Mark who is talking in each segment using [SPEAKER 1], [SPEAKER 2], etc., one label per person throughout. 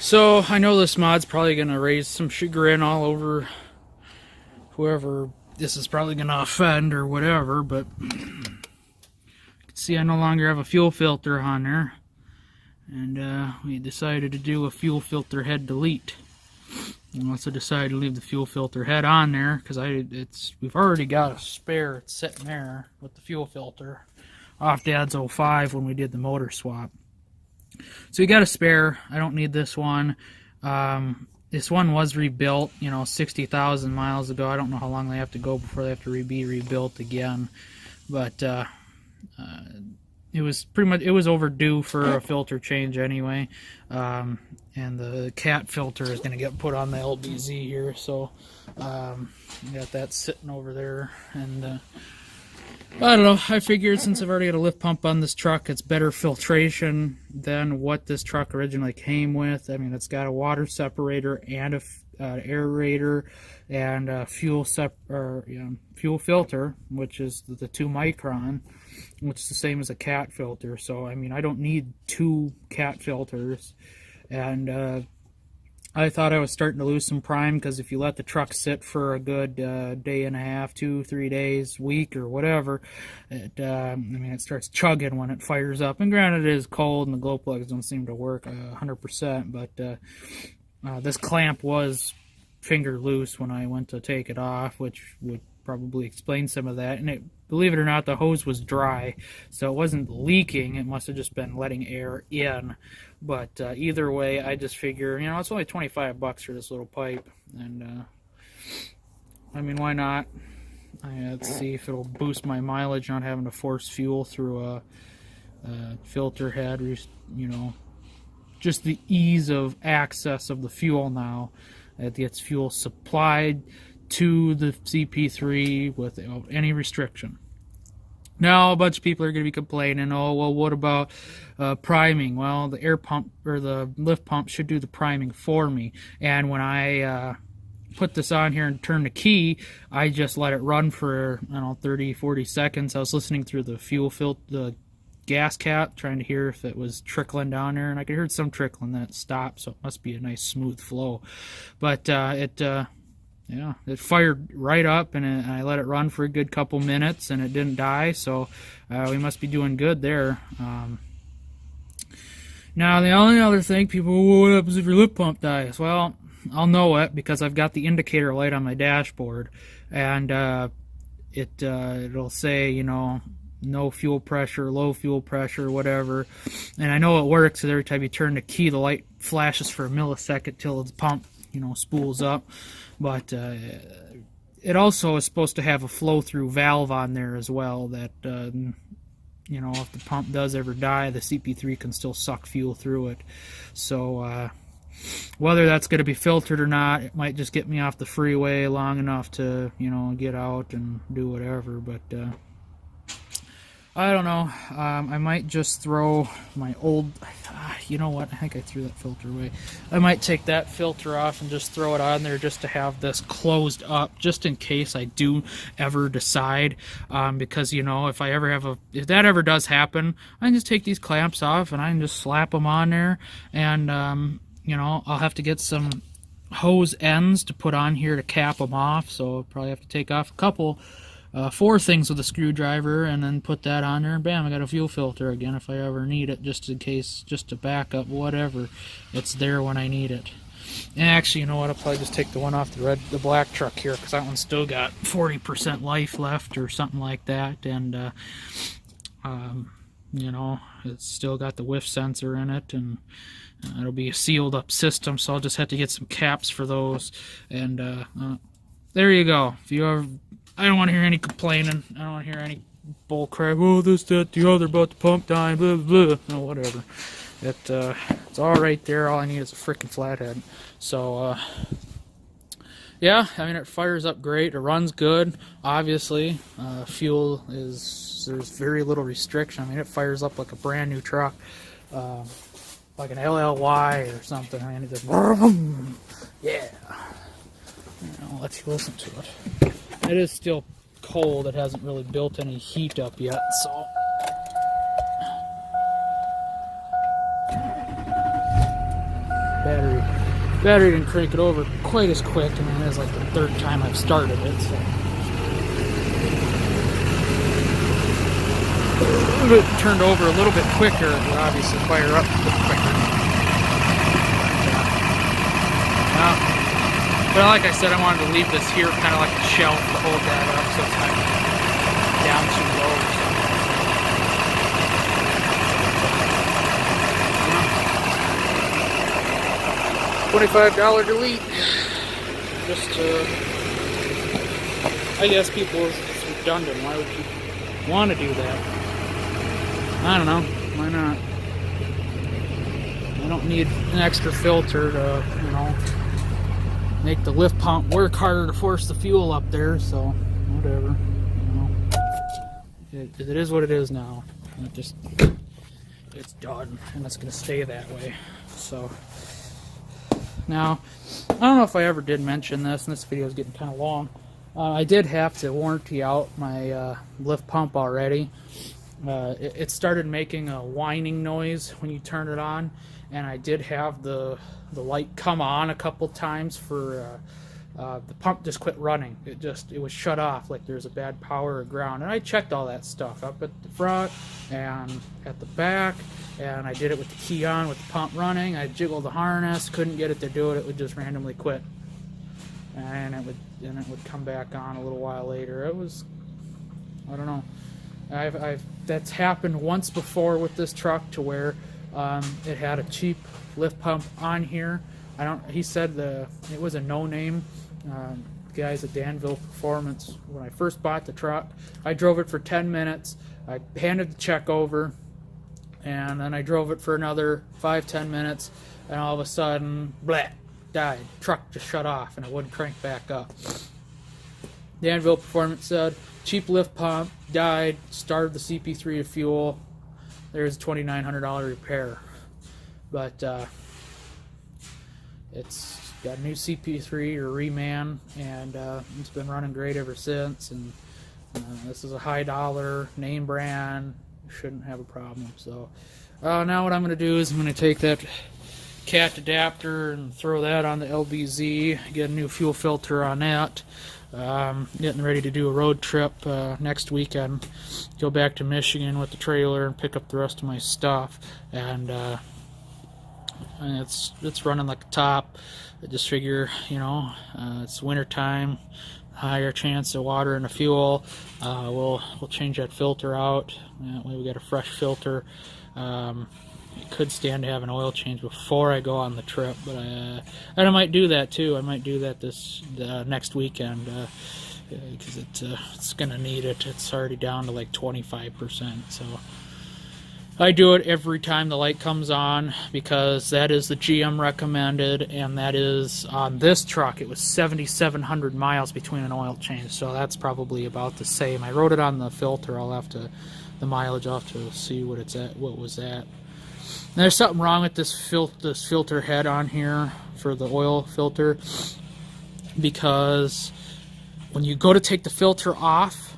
[SPEAKER 1] So I know this mod's probably going to raise some chagrin all over whoever this is probably going to offend or whatever, but see, I no longer have a fuel filter on there, and we decided to do a fuel filter head delete. And also decided to leave the fuel filter head on there because we've already got a spare. It's sitting there with the fuel filter off Dad's 05 when we did the motor swap. So we got a spare. I don't need this one. This one was rebuilt, 60,000 miles ago. I don't know how long they have to go before they have to be rebuilt again. But it was overdue for a filter change anyway. And the cat filter is going to get put on the LB7 here. So got that sitting over there. And I don't know, I figured since I've already got a lift pump on this truck, it's better filtration than what this truck originally came with. I mean, it's got a water separator and a aerator and a fuel filter, which is the 2 micron, which is the same as a cat filter. So, I mean, I don't need 2 cat filters. And I thought I was starting to lose some prime because if you let the truck sit for a good day and a half, 2-3 days, week, or whatever, it starts chugging when it fires up. And granted, it is cold and the glow plugs don't seem to work 100%, but this clamp was finger loose when I went to take it off, which would probably explain some of that. And believe it or not, the hose was dry, so it wasn't leaking. It must have just been letting air in. But either way, I just figure, it's only $25 for this little pipe, and I mean, why not? Let's see if it'll boost my mileage, not having to force fuel through a filter head. Just the ease of access of the fuel now. It gets fuel supplied to the CP3 without any restriction. Now, a bunch of people are going to be complaining, oh, well, what about priming? Well, the air pump or the lift pump should do the priming for me. And when I put this on here and turn the key, I just let it run for, 30, 40 seconds. I was listening through the the gas cap, trying to hear if it was trickling down there, and I could hear some trickling, then it stopped, so it must be a nice smooth flow. But it fired right up, and I let it run for a good couple minutes, and it didn't die, so we must be doing good there. Now, the only other thing, people, well, what happens if your lift pump dies? Well, I'll know it because I've got the indicator light on my dashboard, and it'll say, no fuel pressure, low fuel pressure, whatever. And I know it works, because every time you turn the key, the light flashes for a millisecond till the pump, spools up. But it also is supposed to have a flow-through valve on there as well that, if the pump does ever die, the CP3 can still suck fuel through it. So whether that's going to be filtered or not, it might just get me off the freeway long enough to, get out and do whatever. But I don't know. I might just throw my old... you know what? I think I threw that filter away. I might take that filter off and just throw it on there just to have this closed up, just in case I do ever decide. Because, if that ever does happen, I can just take these clamps off and I can just slap them on there. And, I'll have to get some hose ends to put on here to cap them off. So I'll probably have to take off a couple... 4 things with a screwdriver, and then put that on there, and bam, I got a fuel filter again if I ever need it, just in case, just to back up, whatever. It's there when I need it. And actually, you know what, I'll probably just take the one off the black truck here, because that one's still got 40% life left or something like that, and it's still got the whiff sensor in it, and it'll be a sealed up system, so I'll just have to get some caps for those. And there you go. If you ever... I don't want to hear any complaining. I don't want to hear any bull crap. Oh, this, that, the other about the pump dying, blah, blah, blah. No, whatever. It's all right there. All I need is a freaking flathead. So, yeah, it fires up great. It runs good, obviously. Fuel there's very little restriction. it fires up like a brand new truck, like an LLY or something. It just, yeah. I'll let you listen to it. It is still cold. It hasn't really built any heat up yet, so battery didn't crank it over quite as quick, and it is like the third time I've started it. So if it turned over a little bit quicker, it would obviously fire up a bit quicker. But like I said, I wanted to leave this here kind of like a shelf to hold that up so it's not down too low. $25 delete. Just I guess people, it's redundant. Why would you want to do that? I don't know. Why not? I don't need an extra filter to, you know, make the lift pump work harder to force the fuel up there, so whatever. You know, it is what it is now. It's done, and it's gonna stay that way. So now, I don't know if I ever did mention this, and this video is getting kind of long. I did have to warranty out my lift pump already. It started making a whining noise when you turn it on, and I did have the light come on a couple times for the pump just quit running. It was shut off, like there's a bad power or ground. And I checked all that stuff up at the front and at the back, and I did it with the key on, with the pump running. I jiggled the harness, couldn't get it to do it. It would just randomly quit, and it would come back on a little while later. It was, I don't know. That's happened once before with this truck, to where it had a cheap lift pump on here. He said it was a no-name. Guys at Danville Performance, when I first bought the truck, I drove it for 10 minutes. I handed the check over, and then I drove it for another 5-10 minutes, and all of a sudden, blah, died. Truck just shut off, and it wouldn't crank back up. Danville Performance said, cheap lift pump, died, started the CP3 to fuel. There's a $2,900 repair. But it's got a new CP3 or reman, and it's been running great ever since. And this is a high dollar name brand. Shouldn't have a problem. So now what I'm going to do is I'm going to take that cat adapter and throw that on the LB7, get a new fuel filter on that. Getting ready to do a road trip next weekend. Go back to Michigan with the trailer and pick up the rest of my stuff. And it's running like a top. I just figure, you know, it's winter time, higher chance of water in the fuel. We'll change that filter out. That way we got a fresh filter. It could stand to have an oil change before I go on the trip, but and I might do that too. I might do that this next weekend because it's gonna need it. It's already down to like 25%. So I do it every time the light comes on, because that is the GM recommended, and that is on this truck. It was 7,700 miles between an oil change, so that's probably about the same. I wrote it on the filter. I'll have to the mileage. I'll have to see what it's at. What was that? There's something wrong with this filter head on here for the oil filter, because when you go to take the filter off,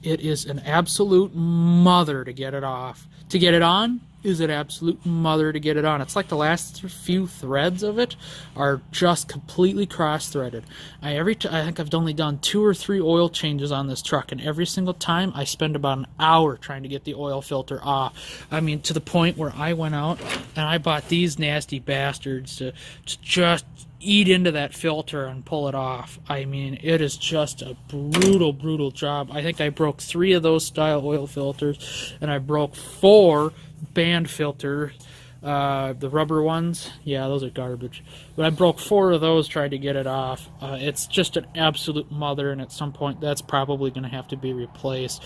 [SPEAKER 1] it is an absolute mother to get it off. To get it on is an absolute mother to get it on. It's like the last few threads of it are just completely cross-threaded. I think I've only done 2 or 3 oil changes on this truck, and every single time I spend about an hour trying to get the oil filter off. I mean, to the point where I went out and I bought these nasty bastards to just eat into that filter and pull it off. I mean, it is just a brutal job. I think I broke 3 of those style oil filters, and I broke 4 band filters, the rubber ones. Yeah, those are garbage, but I broke 4 of those trying to get it off. It's just an absolute mother, and at some point that's probably going to have to be replaced.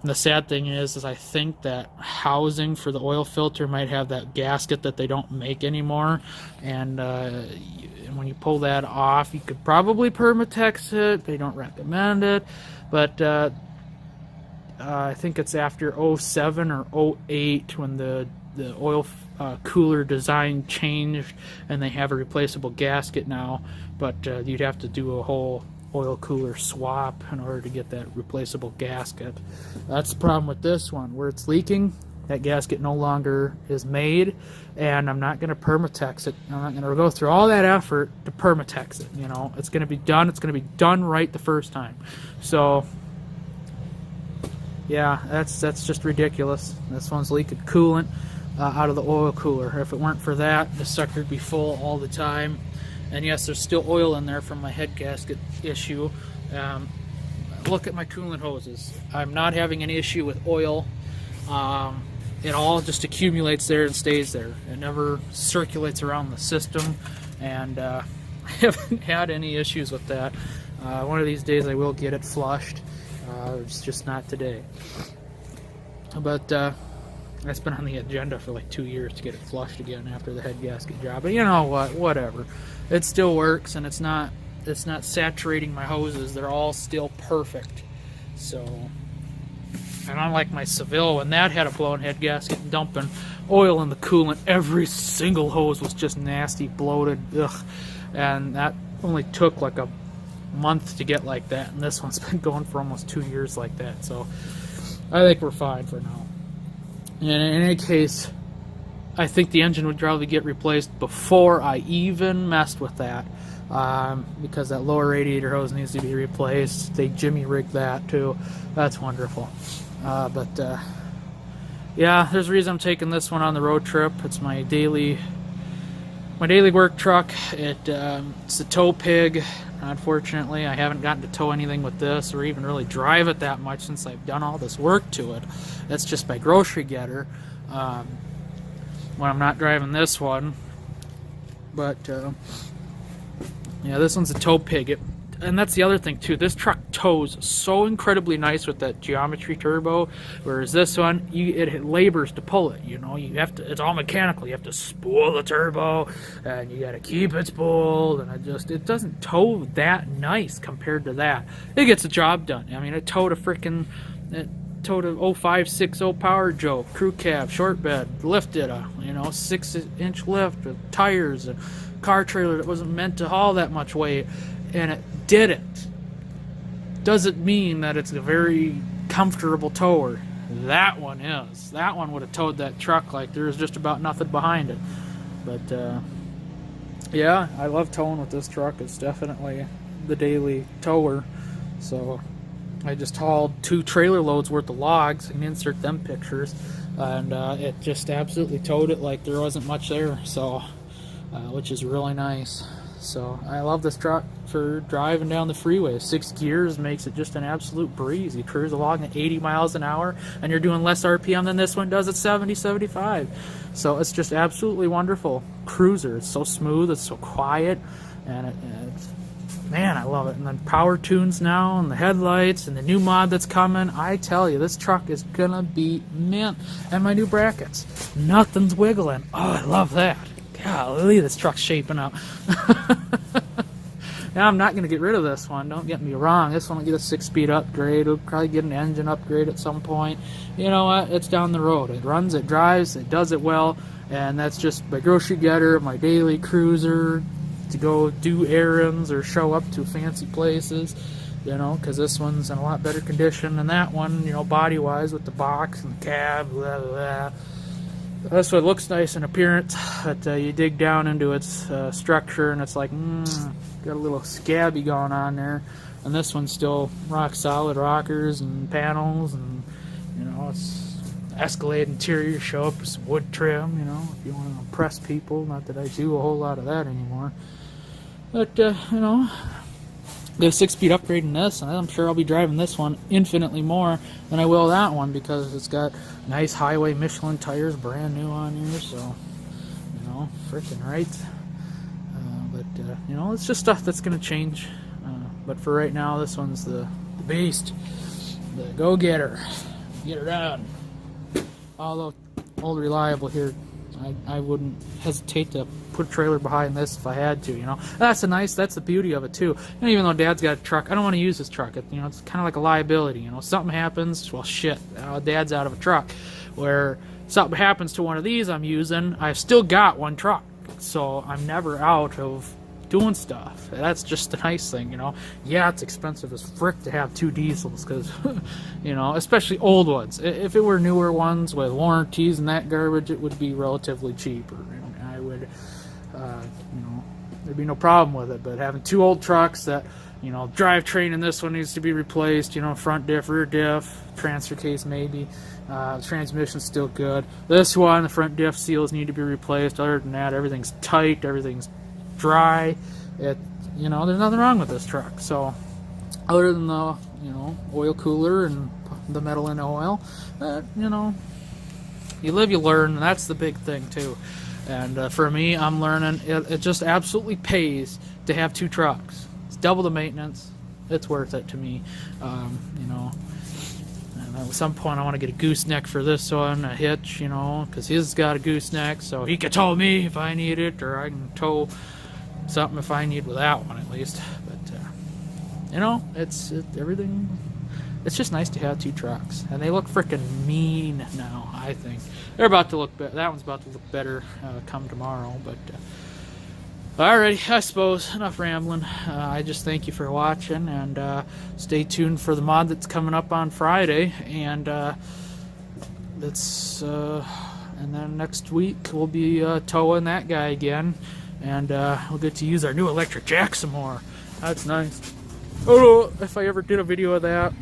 [SPEAKER 1] And the sad thing is I think that housing for the oil filter might have that gasket that they don't make anymore, and when you pull that off, you could probably permatex it. They don't recommend it, but I think it's after 07 or 08 when the oil cooler design changed, and they have a replaceable gasket now, but you'd have to do a whole oil cooler swap in order to get that replaceable gasket. That's the problem with this one, where it's leaking. That gasket no longer is made, and I'm not going to permatex it. I'm not going to go through all that effort to permatex it. You know, it's going to be done. It's going to be done right the first time. So, yeah, that's just ridiculous. This one's leaking coolant out of the oil cooler. If it weren't for that, the sucker'd be full all the time. And yes, there's still oil in there from my head gasket issue. Look at my coolant hoses. I'm not having any issue with oil. It all just accumulates there and stays there. It never circulates around the system, and I haven't had any issues with that. One of these days I will get it flushed. It's just not today. But that's been on the agenda for like 2 years to get it flushed again after the head gasket job. But you know what? Whatever. It still works, and it's not saturating my hoses. They're all still perfect. So, and unlike my Seville, when that had a blown head gasket dumping oil in the coolant, every single hose was just nasty, bloated, ugh. And that only took like a month to get like that, and this one's been going for almost 2 years like that. So I think we're fine for now. And in any case, I think the engine would probably get replaced before I even messed with that, because that lower radiator hose needs to be replaced. They jimmy rigged that too. That's wonderful. Yeah, there's a reason I'm taking this one on the road trip. It's my daily work truck. It's a tow pig. Unfortunately, I haven't gotten to tow anything with this or even really drive it that much since I've done all this work to it. That's just my grocery getter when I'm not driving this one. But yeah, this one's a tow pig. And that's the other thing too. This truck tows so incredibly nice with that geometry turbo, whereas this one, it labors to pull it. You know, you have to. It's all mechanical. You have to spool the turbo, and you got to keep it spooled, and it doesn't tow that nice compared to that. It gets the job done. I mean, it towed a 0560 Power Joe crew cab, short bed, lifted a 6-inch lift with tires, a car trailer that wasn't meant to haul that much weight. And it did it. Doesn't mean that it's a very comfortable tower. That one is. That one would have towed that truck like there was just about nothing behind it. But yeah, I love towing with this truck. It's definitely the daily tower. So I just hauled 2 trailer loads worth of logs. I can insert them pictures, and it just absolutely towed it like there wasn't much there. So, which is really nice. So I love this truck for driving down the freeway. 6 gears makes it just an absolute breeze. You cruise along at 80 miles an hour, and you're doing less RPM than this one does at 70, 75. So it's just absolutely wonderful cruiser. It's so smooth, it's so quiet, and man, I love it. And then power tunes now, and the headlights, and the new mod that's coming. I tell you, this truck is gonna be mint. And my new brackets, nothing's wiggling. Oh, I love that. Golly, this truck's shaping up. Now, I'm not going to get rid of this one. Don't get me wrong. This one will get a 6-speed upgrade. It'll probably get an engine upgrade at some point. You know what? It's down the road. It runs, it drives, it does it well. And that's just my grocery getter, my daily cruiser to go do errands or show up to fancy places. Because this one's in a lot better condition than that one, body-wise with the box and the cab, blah, blah, blah. This one looks nice in appearance, but you dig down into its structure and it's like, got a little scabby going on there. And this one's still rock solid rockers and panels, and it's Escalade interior, show up with some wood trim, if you want to impress people. Not that I do a whole lot of that anymore. But, get a 6-speed upgrade in this, and I'm sure I'll be driving this one infinitely more than I will that one, because it's got nice highway Michelin tires, brand new on here, so, freaking right. But it's just stuff that's going to change. But for right now, this one's the beast, the go-getter. Get her done. Although, old reliable here, I wouldn't hesitate to put a trailer behind this if I had to, That's the beauty of it, too. And even though Dad's got a truck, I don't want to use his truck. It's kind of like a liability, Something happens, well, shit, Dad's out of a truck. Where something happens to one of these I'm using, I've still got one truck. So I'm never out of doing stuff. That's just the nice thing, you know. Yeah, it's expensive as frick to have 2 diesels because, you know, especially old ones. If it were newer ones with warranties and that garbage, it would be relatively cheaper, and I would, you know, there'd be no problem with it. But having 2 old trucks that, you know, drivetrain in this one needs to be replaced, you know, front diff, rear diff, transfer case maybe, transmission's still good. This one, the front diff seals need to be replaced. Other than that, everything's tight, everything's dry. You know, there's nothing wrong with this truck. So other than the, you know, oil cooler and the metal in oil, you know, you live, you learn, and that's the big thing too. And for me, I'm learning it just absolutely pays to have 2 trucks. It's double the maintenance. It's worth it to me. You know, and at some point I want to get a gooseneck for this one, a hitch, you know, because his got a gooseneck, so he can tow me if I need it, or I can tow something if I need with that one at least. But you know, everything. It's just nice to have 2 trucks, and they look freaking mean now. I think they're about to look better. That one's about to look better come tomorrow. But alrighty, I suppose enough rambling. I just thank you for watching, and stay tuned for the mod that's coming up on Friday, and and then next week we'll be towing that guy again. And we'll get to use our new electric jack some more. That's nice. I don't know if I ever did a video of that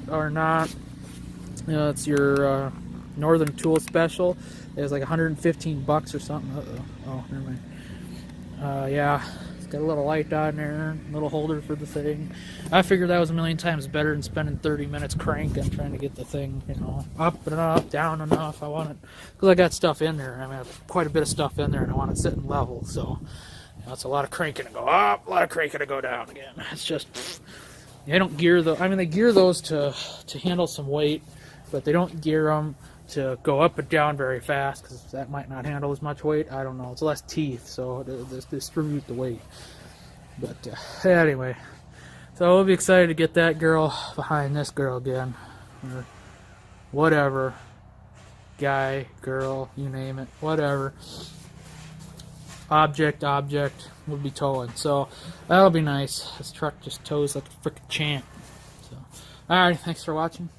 [SPEAKER 1] or not. It's your Northern Tool Special. It was like 115 bucks or something. Oh, never mind. Yeah, it's got a little light on there, little holder for the thing. I figured that was a million times better than spending 30 minutes cranking trying to get the thing, you know, up and up, down enough. I want it because I got stuff in there. I mean, I have quite a bit of stuff in there, and I want it sitting level. So, you know, it's a lot of cranking to go up, a lot of cranking to go down again. It's just, they don't gear the. I mean, they gear those to handle some weight, but they don't gear them to go up and down very fast because that might not handle as much weight. I don't know. It's less teeth, so they distribute the weight. But anyway, so we'll be excited to get that girl behind this girl again, or whatever, guy, girl, you name it, whatever. Object, we'll be towing. So that'll be nice. This truck just tows like a freaking champ. So, alright, thanks for watching.